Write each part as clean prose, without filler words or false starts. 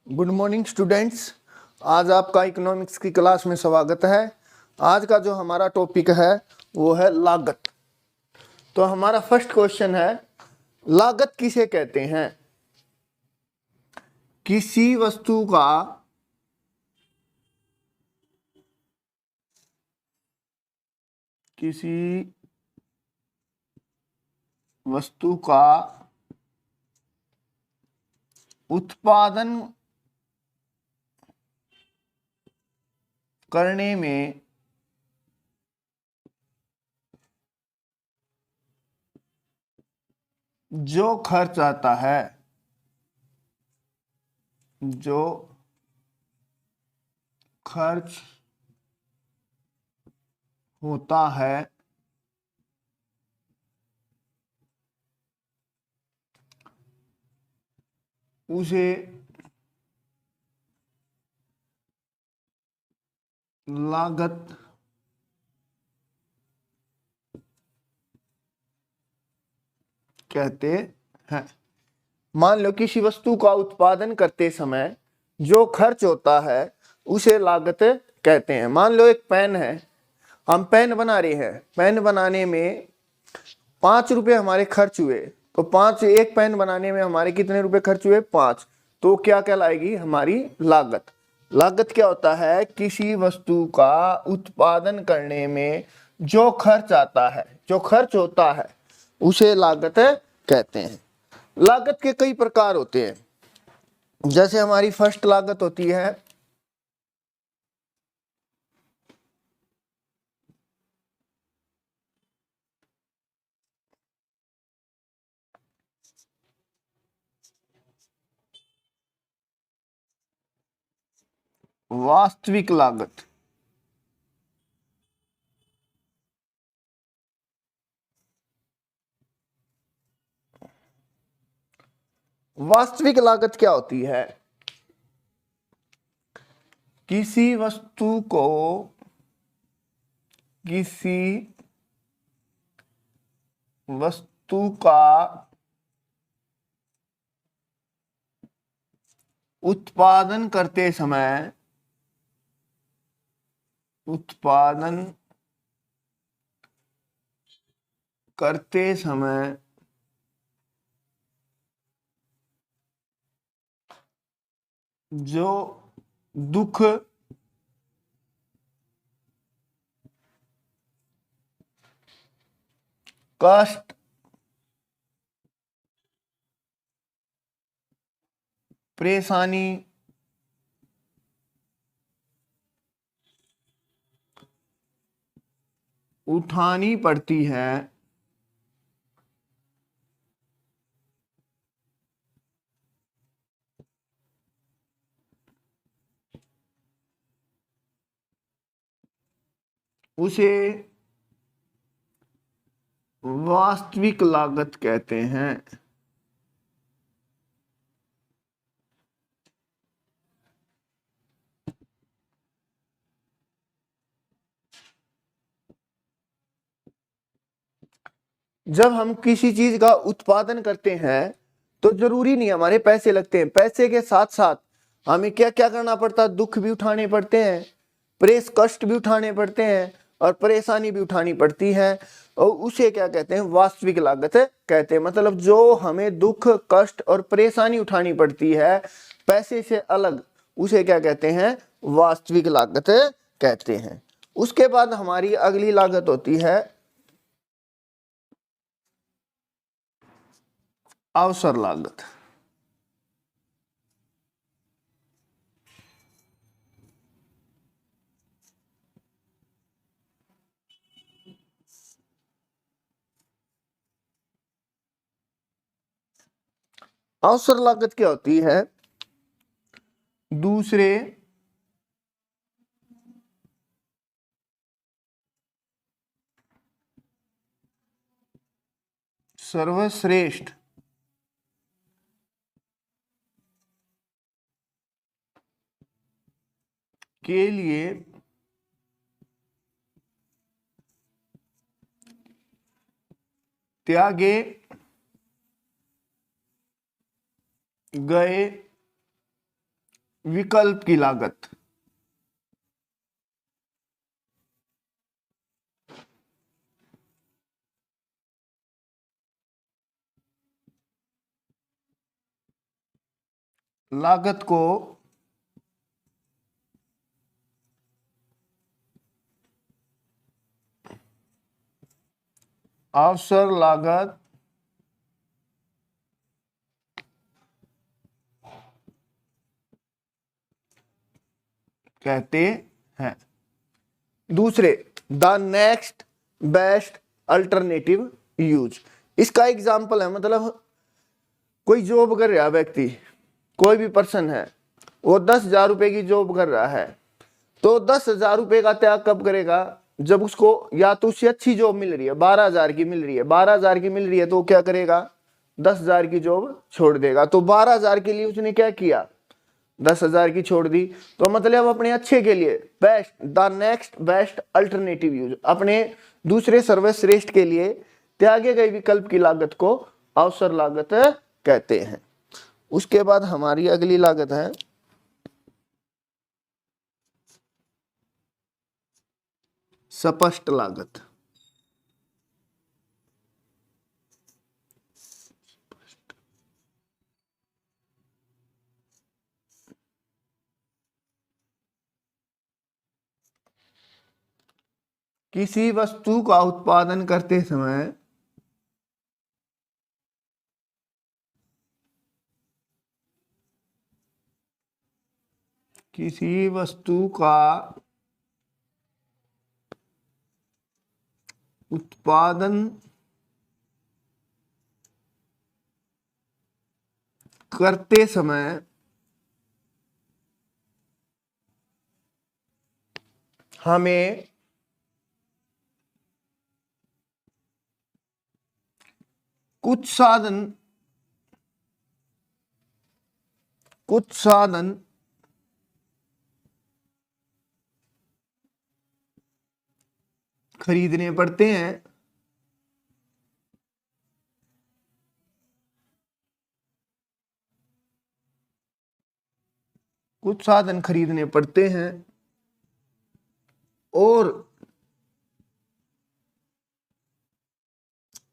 Good morning students. आज आपका economics की क्लास में स्वागत है। आज का जो हमारा टॉपिक है वो है लागत। तो हमारा फर्स्ट क्वेश्चन है, लागत किसे कहते हैं? किसी वस्तु का उत्पादन करने में जो खर्च आता है, जो खर्च होता है, उसे लागत कहते हैं। मान लो किसी वस्तु का उत्पादन करते समय जो खर्च होता है उसे लागत कहते हैं। मान लो एक पेन है, हम पेन बना रहे हैं, पेन बनाने में 5 रुपए हमारे खर्च हुए, तो एक पेन बनाने में हमारे कितने रुपए खर्च हुए? 5। तो क्या कहलाएगी हमारी लागत? लागत क्या होता है? किसी वस्तु का उत्पादन करने में जो खर्च आता है, जो खर्च होता है, उसे लागत कहते हैं। लागत के कई प्रकार होते हैं। जैसे हमारी फर्स्ट लागत होती है वास्तविक लागत। वास्तविक लागत क्या होती है? किसी वस्तु को किसी वस्तु का उत्पादन करते समय जो दुख कष्ट परेशानी उठानी पड़ती है, उसे वास्तविक लागत कहते हैं। जब हम किसी चीज का उत्पादन करते हैं तो जरूरी नहीं हमारे पैसे लगते हैं, पैसे के साथ साथ हमें क्या क्या करना पड़ता है? दुख भी उठाने पड़ते हैं, कष्ट भी उठाने पड़ते हैं और परेशानी भी उठानी पड़ती है, और उसे क्या कहते हैं? वास्तविक लागत कहते हैं। मतलब जो हमें दुख कष्ट और परेशानी उठानी पड़ती है पैसे से अलग, उसे क्या कहते हैं? वास्तविक लागत कहते हैं। उसके बाद हमारी अगली लागत होती है अवसर लागत। अवसर लागत क्या होती है? दूसरे सर्वश्रेष्ठ के लिए त्यागे गए विकल्प की लागत। लागत को अवसर लागत कहते हैं। दूसरे, the next best alternative use. इसका एग्जाम्पल है, मतलब कोई जॉब कर रहा व्यक्ति, कोई भी पर्सन है, वो 10,000 रुपए की जॉब कर रहा है, तो 10,000 रुपए का त्याग कब करेगा? जब उसको या तो उससे अच्छी जॉब मिल रही है, 12,000 की मिल रही है, 12,000 की मिल रही है, तो वो क्या करेगा? 10,000 की जॉब छोड़ देगा। तो 12,000 के लिए उसने क्या किया? 10,000 की छोड़ दी। तो मतलब अपने अच्छे के लिए, best, the next best alternative use, अपने दूसरे सर्वश्रेष्ठ के लिए त्यागे गए विकल्प की लागत को अवसर लागत कहते हैं। उसके बाद हमारी अगली लागत है स्पष्ट लागत। किसी वस्तु का उत्पादन करते समय किसी वस्तु का उत्पादन करते समय हमें कुछ साधन खरीदने पड़ते हैं। कुछ साधन खरीदने पड़ते हैं और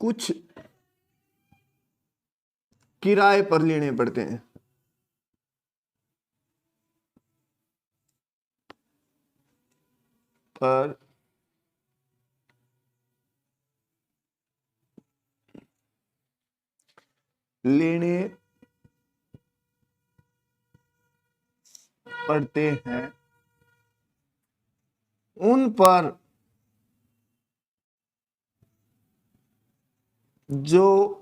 कुछ किराए पर लेने पड़ते हैं। पर लेने पड़ते हैं, उन पर जो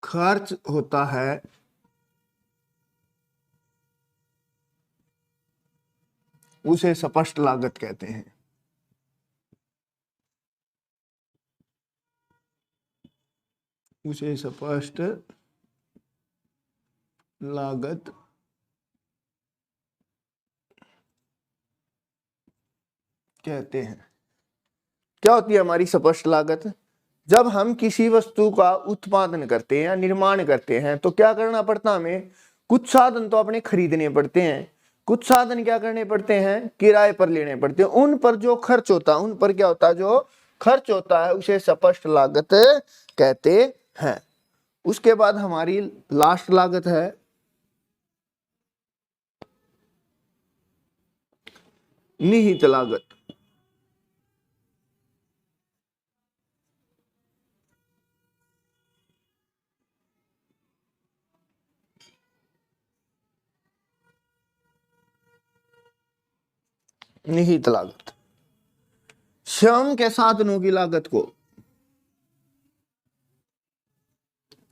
खर्च होता है उसे स्पष्ट लागत कहते हैं। उसे स्पष्ट लागत कहते हैं। क्या होती है हमारी स्पष्ट लागत? जब हम किसी वस्तु का उत्पादन करते हैं या निर्माण करते हैं तो क्या करना पड़ता हमें? कुछ साधन तो अपने खरीदने पड़ते हैं, कुछ साधन क्या करने पड़ते हैं? किराए पर लेने पड़ते हैं। उन पर जो खर्च होता है, उन पर क्या होता है? जो खर्च होता है उसे स्पष्ट लागत कहते हैं। उसके बाद हमारी लास्ट लागत है निहित लागत। निहित लागत स्वयं के साधनों की लागत को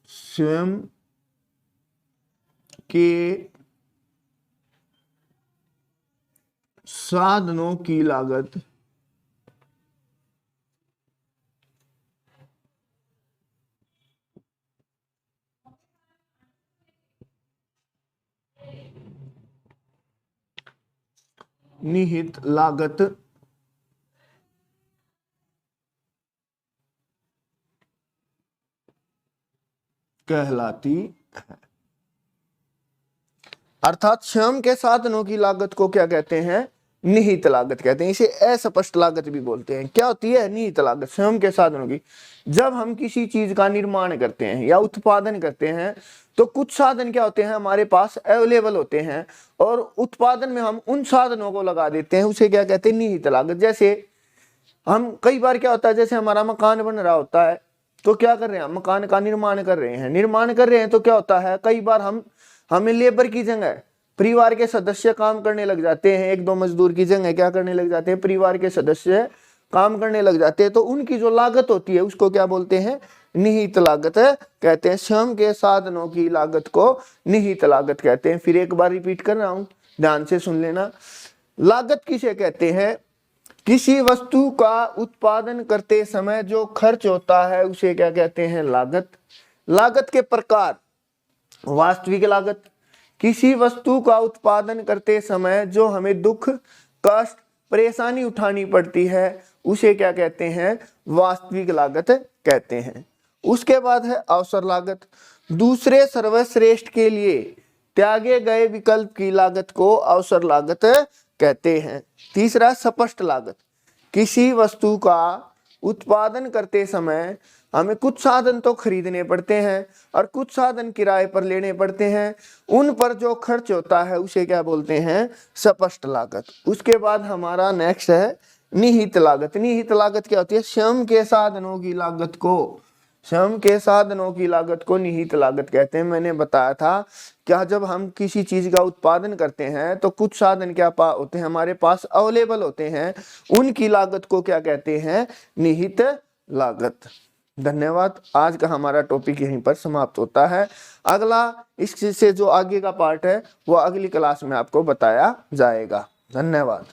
स्वयं के साधनों की लागत निहित लागत कहलाती अर्थात श्रम के साधनों की लागत को क्या कहते हैं? निहित लागत कहते हैं। इसे अस्पष्ट लागत भी बोलते हैं। क्या होती है निहित लागत? श्रम के साधनों की। जब हम किसी चीज का निर्माण करते हैं या उत्पादन करते हैं तो कुछ साधन क्या होते हैं हमारे पास अवेलेबल होते हैं और उत्पादन में हम उन साधनों को लगा देते हैं, उसे क्या कहते हैं? निहित लागत। जैसे हम कई बार क्या होता है, जैसे हमारा मकान बन रहा होता है तो क्या कर रहे हैं? मकान का निर्माण कर रहे हैं तो क्या होता है, कई बार हमें लेबर की जगह परिवार के सदस्य काम करने लग जाते हैं। एक दो मजदूर की जगह क्या करने लग जाते हैं? परिवार के सदस्य काम करने लग जाते हैं। तो उनकी जो लागत होती है उसको क्या बोलते हैं? निहित लागत कहते हैं। श्रम के साधनों की लागत को निहित लागत कहते हैं। फिर एक बार रिपीट कर रहा हूं, ध्यान से सुन लेना। लागत किसे कहते हैं? किसी वस्तु का उत्पादन करते समय जो खर्च होता है उसे क्या कहते हैं? लागत। लागत के प्रकार: वास्तविक लागत, किसी वस्तु का उत्पादन करते समय जो हमें दुख, कष्ट, परेशानी उठानी पड़ती है उसे क्या कहते हैं? वास्तविक लागत कहते हैं। उसके बाद है अवसर लागत। दूसरे सर्वश्रेष्ठ के लिए त्यागे गए विकल्प की लागत को अवसर लागत कहते हैं। तीसरा स्पष्ट लागत। किसी वस्तु का उत्पादन करते समय हमें कुछ साधन तो खरीदने पड़ते हैं और कुछ साधन किराए पर लेने पड़ते हैं, उन पर जो खर्च होता है उसे क्या बोलते हैं? स्पष्ट लागत। उसके बाद हमारा नेक्स्ट है निहित लागत। निहित लागत क्या होती है? श्रम के साधनों की लागत को निहित लागत कहते हैं। मैंने बताया था क्या जब हम किसी चीज का उत्पादन करते हैं तो कुछ साधन क्या होते हैं हमारे पास अवेलेबल होते हैं, उनकी लागत को क्या कहते हैं? निहित लागत। धन्यवाद। आज का हमारा टॉपिक यहीं पर समाप्त होता है। अगला इससे जो आगे का पार्ट है वो अगली क्लास में आपको बताया जाएगा। धन्यवाद।